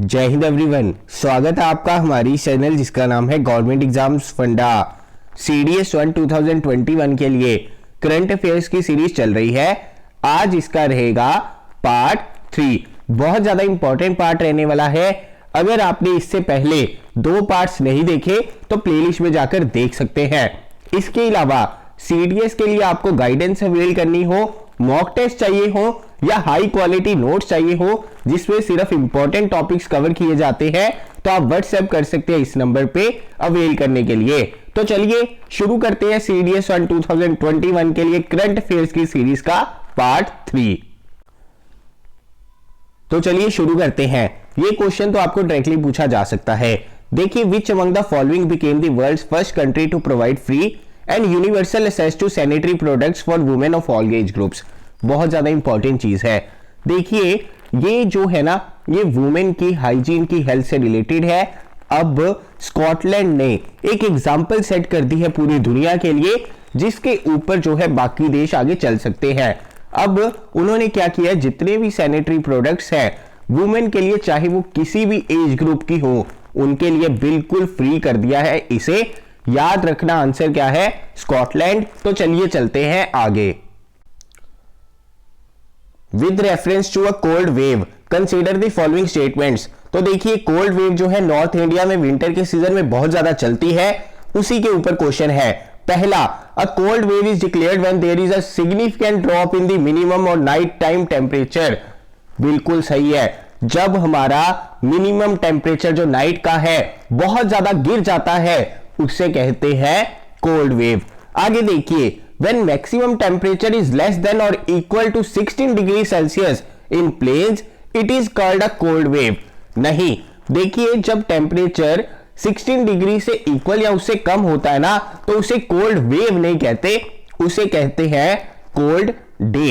जय हिंद एवरीवन, स्वागत है आपका हमारी चैनल जिसका नाम है गवर्नमेंट एग्जाम्स फंडा। CDS 1 2021 के लिए करंट अफेयर्स की सीरीज चल रही है। आज इसका रहेगा पार्ट 3। बहुत ज्यादा इंपॉर्टेंट पार्ट रहने वाला है। अगर आपने इससे पहले 2 पार्ट्स नहीं देखे तो प्लेलिस्ट में जाकर देख सकते हैं। इसके अलावा CDS के लिए आपको गाइडेंस अवेल करनी हो, मॉक टेस्ट चाहिए हो या हाई क्वालिटी नोट्स चाहिए हो जिसमें सिर्फ इंपॉर्टेंट टॉपिक्स कवर किए जाते हैं, तो आप व्हाट्सएप कर सकते हैं इस नंबर पे अवेल करने के लिए। तो चलिए शुरू करते हैं CDS 1 2021 के लिए करंट अफेयर्स की सीरीज का पार्ट 3। तो चलिए शुरू करते हैं। ये क्वेश्चन तो आपको डायरेक्टली पूछा जा सकता है। देखिए, which among the following became the world's first country to provide free and universal access to sanitary products for women of all age groups. बहुत ज्यादा इंपॉर्टेंट चीज है। देखिए, ये जो है ना, ये वुमेन की हाइजीन की हेल्थ से रिलेटेड है। अब स्कॉटलैंड ने एक एग्जांपल सेट कर दी है पूरी दुनिया के लिए, जिसके ऊपर जो है बाकी देश आगे चल सकते हैं। अब उन्होंने क्या किया, जितने भी सैनिटरी प्रोडक्ट्स हैं वुमेन के लिए, चाहे वो किसी भी एज ग्रुप की हो, उनके लिए बिल्कुल फ्री कर दिया है। इसे याद रखना, आंसर क्या है, स्कॉटलैंड। तो चलिए चलते हैं आगे। With reference to a cold wave consider the following statements. तो देखिए, कोल्ड वेव जो है नॉर्थ इंडिया में विंटर के सीजन में बहुत ज्यादा चलती है, उसी के ऊपर क्वेश्चन है। पहला, a cold wave is declared when there is a significant drop in the minimum और नाइट टाइम टेम्परेचर। बिल्कुल सही है। जब हमारा मिनिमम टेम्परेचर जो नाइट का है बहुत ज्यादा गिर जाता है, उसे कहते हैं कोल्ड वेव। आगे देखिए, when maximum temperature is less than or equal to 16 degree Celsius in plains it is called a cold wave। नहीं, देखिए, जब टेम्परेचर 16 डिग्री से इक्वल या उससे कम होता है ना, तो उसे कोल्ड वेव नहीं कहते, उसे कहते हैं कोल्ड डे।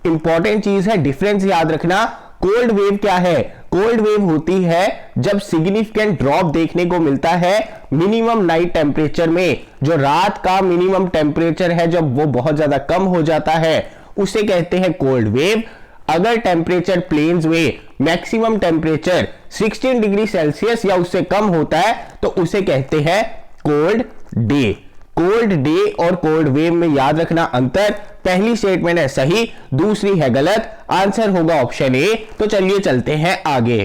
इंपॉर्टेंट चीज है, डिफरेंस याद रखना। कोल्ड वेव क्या है, कोल्ड वेव होती है जब सिग्निफिकेंट ड्रॉप देखने को मिलता है मिनिमम नाइट टेम्परेचर में। जो रात का मिनिमम टेम्परेचर है, जब वो बहुत ज्यादा कम हो जाता है, उसे कहते हैं कोल्ड वेव। अगर टेम्परेचर प्लेन्स में मैक्सिमम टेम्परेचर 16 डिग्री सेल्सियस या उससे कम होता है, तो उसे कहते हैं कोल्ड डे। कोल्ड डे और कोल्ड वेव में याद रखना अंतर। पहली स्टेटमेंट है सही, दूसरी है गलत। आंसर होगा ऑप्शन ए। तो चलिए चलते हैं आगे।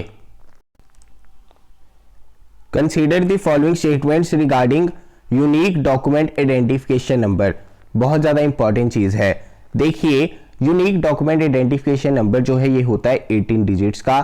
Consider the following statements regarding unique document identification number. बहुत ज्यादा इंपॉर्टेंट चीज है। देखिए, यूनिक डॉक्यूमेंट आइडेंटिफिकेशन नंबर जो है ये होता है 18 डिजिट्स का,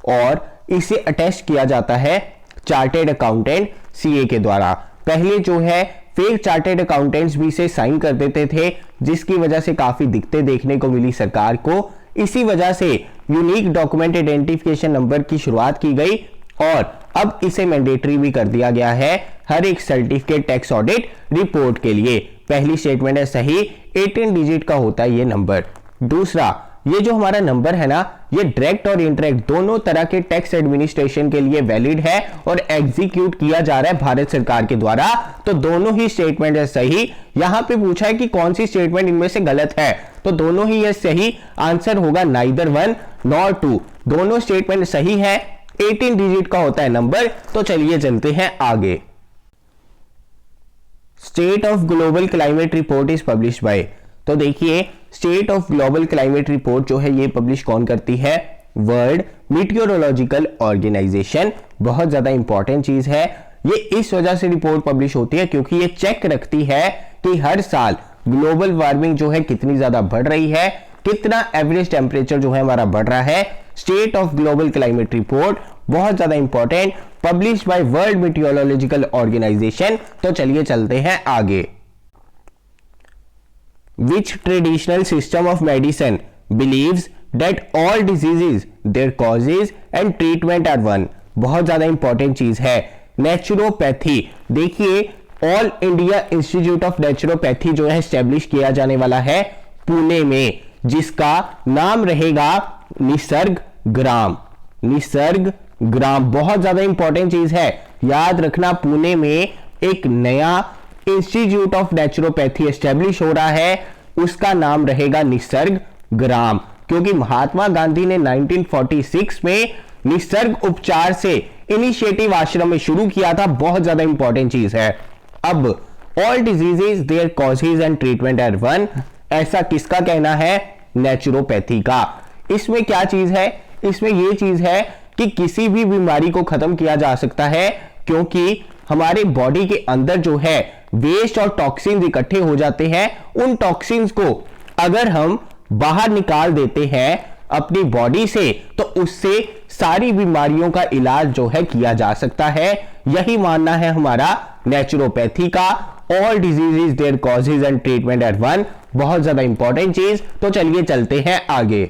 और इसे अटैच किया जाता है चार्टेड अकाउंटेंट CA के द्वारा। पहले जो है फेक चार्टेड अकाउंटेंट्स भी इसे साइन कर देते थे, जिसकी वजह से काफी दिक्कतें देखने को मिली सरकार को। इसी वजह से यूनिक डॉक्यूमेंट आइडेंटिफिकेशन नंबर की शुरुआत की गई और अब इसे मैंडेटरी भी कर दिया गया है हर एक सर्टिफिकेट टैक्स ऑडिट रिपोर्ट के लिए। पहली स्टेटमेंट है सही, 18 डिजिट का होता है ये नंबर। दूसरा, ये जो हमारा नंबर है ना, ये डायरेक्ट और इनडायरेक्ट दोनों तरह के टैक्स एडमिनिस्ट्रेशन के लिए वैलिड है और एग्जीक्यूट किया जा रहा है भारत सरकार के द्वारा। तो दोनों ही स्टेटमेंट है सही। यहां पे पूछा है कि कौन सी स्टेटमेंट इनमें से गलत है, तो दोनों ही ये सही। आंसर होगा नाइदर 1 नॉर 2। दोनों स्टेटमेंट सही है। 18 डिजिट का होता है नंबर। तो चलिए चलते हैं आगे। State of global climate report is publish by. तो देखिए, state of global climate report जो है ये पब्लिश कौन करती है, वर्ल्ड मीटियोरोलॉजिकल ऑर्गेनाइजेशन। बहुत ज्यादा इंपॉर्टेंट चीज है। ये इस वजह से रिपोर्ट पब्लिश होती है क्योंकि ये चेक रखती है कि हर साल ग्लोबल वार्मिंग जो है कितनी ज्यादा बढ़ रही है, कितना एवरेज टेम्परेचर जो है हमारा बढ़ रहा है। State of global climate report बहुत ज्यादा important, publish by World Meteorological Organization. तो चलिए चलते हैं आगे। Which traditional system of medicine believes that all diseases, their causes and treatment are one? बहुत ज्यादा इंपॉर्टेंट चीज है, नेचुरोपैथी। देखिए, all India institute of naturopathy जो है स्टैब्लिश किया जाने वाला है पुणे में, जिसका नाम रहेगा निसर्ग ग्राम। निसर्ग ग्राम बहुत ज्यादा इंपॉर्टेंट चीज है, याद रखना। पुणे में एक नया इंस्टीट्यूट ऑफ नेचुरोपैथी एस्टेब्लिश हो रहा है, उसका नाम रहेगा निसर्ग ग्राम, क्योंकि महात्मा गांधी ने 1946 में निसर्ग उपचार से इनिशिएटिव आश्रम में शुरू किया था, बहुत ज्यादा इंपॉर्टेंट चीज है। अब all diseases their causes and treatment are one, ऐसा किसका कहना है? नेचुरोपैथी का। इसमें क्या चीज है? इसमें यह चीज है कि किसी भी बीमारी को खत्म किया जा सकता है, क्योंकि हमारे बॉडी के अंदर जो है वेस्ट और टॉक्सिन्स इकट्ठे हो जाते हैं। उन टॉक्सिन्स को अगर हम बाहर निकाल देते हैं अपनी बॉडी से, तो उससे सारी बीमारियों का इलाज जो है किया जा सकता है। यही मानना है हमारा नेचुरोपैथी का। All diseases their causes and treatment are one, बहुत ज्यादा इंपॉर्टेंट चीज। तो चलिए चलते हैं आगे।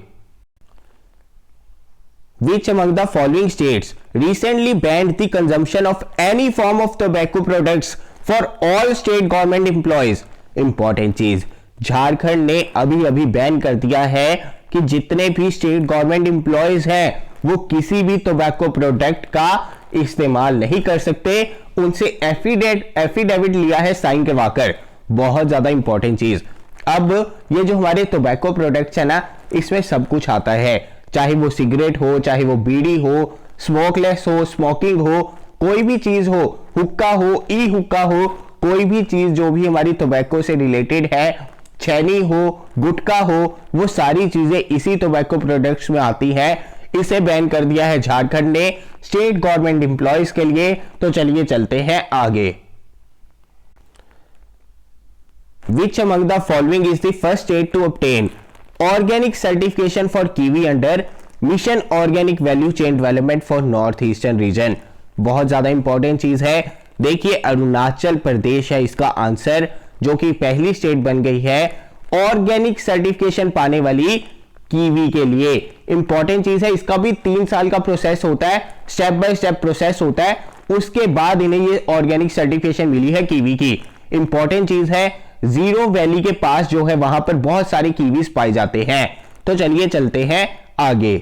Which among the following states recently banned the consumption of any form of tobacco products for all state government employees? Important चीज, झारखंड ने अभी अभी बैन कर दिया है कि जितने भी स्टेट गवर्नमेंट एम्प्लॉयज हैं वो किसी भी टोबैको प्रोडक्ट का इस्तेमाल नहीं कर सकते। उनसे एफिडेविट लिया है साइन करवाकर, बहुत ज्यादा इंपॉर्टेंट चीज। अब ये जो हमारे टोबैको प्रोडक्ट्स है ना, इसमें सब कुछ आता है, चाहे वो सिगरेट हो, चाहे वो बीड़ी हो, स्मोकलेस हो, स्मोकिंग हो, कोई भी चीज हो, हुक्का हो, ई हुक्का हो, कोई भी चीज जो भी हमारी टोबैको से रिलेटेड है, छैनी हो, गुटखा हो, वो सारी चीजें इसी टोबैको प्रोडक्ट्स में आती है। इसे बैन कर दिया है झारखंड ने स्टेट गवर्नमेंट एम्प्लॉयज के लिए। तो चलिए चलते हैं आगे। Which among the following is the first state to obtain organic certification for kiwi under Mission Organic Value Chain Development for North Eastern Region? बहुत ज्यादा इंपॉर्टेंट चीज है। देखिए अरुणाचल प्रदेश है इसका आंसर, जो कि पहली स्टेट बन गई है ऑर्गेनिक सर्टिफिकेशन पाने वाली कीवी के लिए। इंपॉर्टेंट चीज है, इसका भी 3 साल का प्रोसेस होता है, स्टेप बाय स्टेप प्रोसेस होता है, उसके बाद इन्हें ये ऑर्गेनिक सर्टिफिकेशन मिली है कीवी की। इंपॉर्टेंट चीज है, जीरो वैली के पास जो है वहां पर बहुत सारे कीवीज पाए जाते हैं। तो चलिए चलते हैं आगे।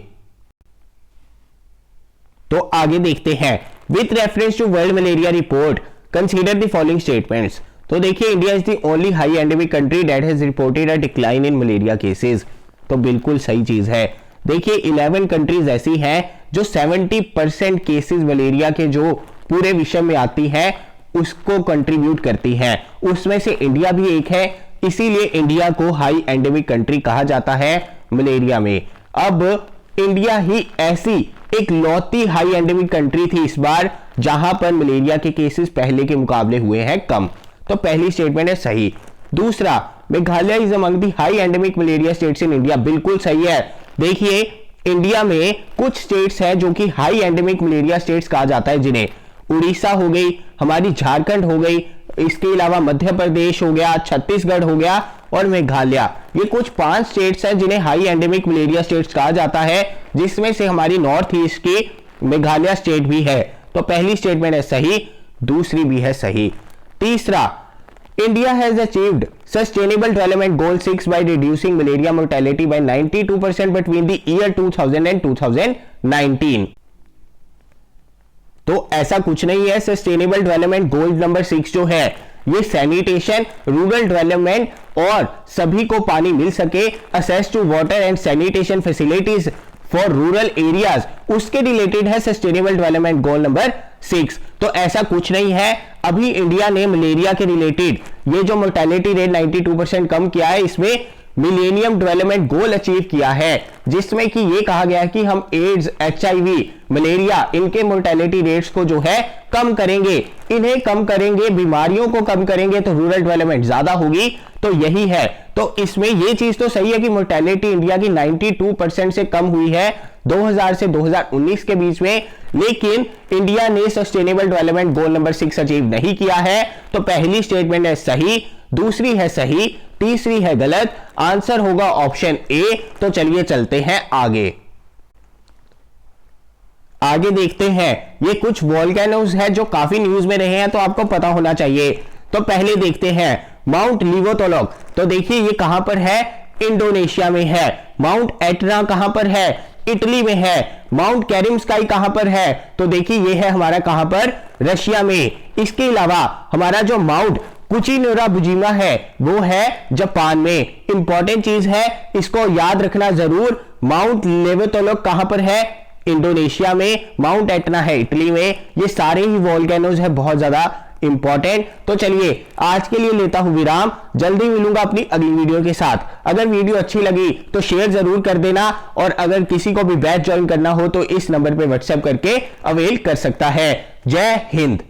तो आगे देखते हैं, with reference to World Malaria Report consider the following statements. तो देखिए India is the only high endemic country that has reported a decline in malaria cases. तो बिल्कुल सही चीज है। देखिए 11 कंट्रीज ऐसी हैं जो 70% केसेस मलेरिया के जो पूरे विश्व में आती हैं उसको कंट्रीब्यूट करती हैं, उसमें से इंडिया भी एक है। इसीलिए इंडिया को हाई एंडेमिक कंट्री कहा जाता है मलेरिया में। अब इंडिया ही ऐसी एक लौती हाई एंडेमिक कंट्री थी इस बार जहां पर मलेरिया के केसेस पहले के मुकाबले हुए हैं कम। तो पहली स्टेटमेंट है सही। दूसरा, Meghalaya is among the high endemic malaria states in India, बिल्कुल सही है। देखिए इंडिया में कुछ स्टेट्स हैं जो कि हाई एंडेमिक मलेरिया स्टेट्स कहा जाता है, जिन्हें उड़ीसा हो गई, हमारी झारखंड हो गई, इसके अलावा मध्य प्रदेश हो गया, छत्तीसगढ़ हो गया और मेघालय। ये कुछ 5 स्टेट्स हैं जिन्हें हाई एंडेमिक मलेरिया स्टेट्स कहा जाता है, जिसमें से हमारी नॉर्थ ईस्ट की मेघालय स्टेट भी है। तो पहली स्टेटमेंट है सही, दूसरी भी है सही। तीसरा, India has achieved sustainable development goal 6 by reducing malaria mortality by 92% between the year 2000 and 2019। तो ऐसा कुछ नहीं है। सस्टेनेबल डेवलपमेंट गोल नंबर 6 जो है ये सैनिटेशन, रूरल डेवलपमेंट और सभी को पानी मिल सके, access to water and sanitation facilities for rural areas, उसके रिलेटेड है सस्टेनेबल डेवलपमेंट गोल नंबर 6। तो ऐसा कुछ नहीं है। अभी इंडिया ने मलेरिया के रिलेटेड ये जो मोर्टेलिटी रेट 92% कम किया है, इसमें मिलेनियम डेवलपमेंट गोल अचीव किया है, जिसमें कि ये कहा गया है कि हम एड्स, HIV, मलेरिया, इनके मोर्टेलिटी रेट्स को जो है कम करेंगे। इन्हें कम करेंगे, बीमारियों को कम करेंगे तो रूरल डेवलपमेंट ज्यादा होगी। तो यही है। तो इसमें ये चीज तो सही है कि मोर्टेलिटी इंडिया की 92% से कम हुई है 2000 से 2019 के बीच में, लेकिन इंडिया ने sustainable development goal number 6 achieve नहीं किया है। तो पहली स्टेटमेंट है सही, दूसरी है सही, तीसरी है गलत। आंसर होगा ऑप्शन ए। तो चलिए चलते हैं आगे। आगे देखते हैं, ये कुछ वोल्केनोज है जो काफी न्यूज में रहे हैं, तो आपको पता होना चाहिए। तो पहले देखते हैं माउंट लिवोतोलोक। तो देखिए ये कहां पर है? इंडोनेशिया में है। माउंट एटना कहां पर है? इटली में है। माउंट कैरिमस्काई कहां पर है? तो देखिए ये है हमारा कहां पर? रशिया में। इसके अलावा हमारा जो माउंट कुचिनोरा बुजिमा है वो है जापान में। इंपॉर्टेंट चीज है, इसको याद रखना जरूर। माउंट लिवोतोलोक कहां पर है? इंडोनेशिया में, माउंट एटना है इटली में, ये सारे ही वोल्केनोज है बहुत ज्यादा इंपॉर्टेंट। तो चलिए आज के लिए लेता हूं विराम, जल्दी मिलूंगा अपनी अगली वीडियो के साथ। अगर वीडियो अच्छी लगी तो शेयर जरूर कर देना, और अगर किसी को भी बैच ज्वाइन करना हो तो इस नंबर पे व्हाट्सएप करके अवेल कर सकता है। जय हिंद।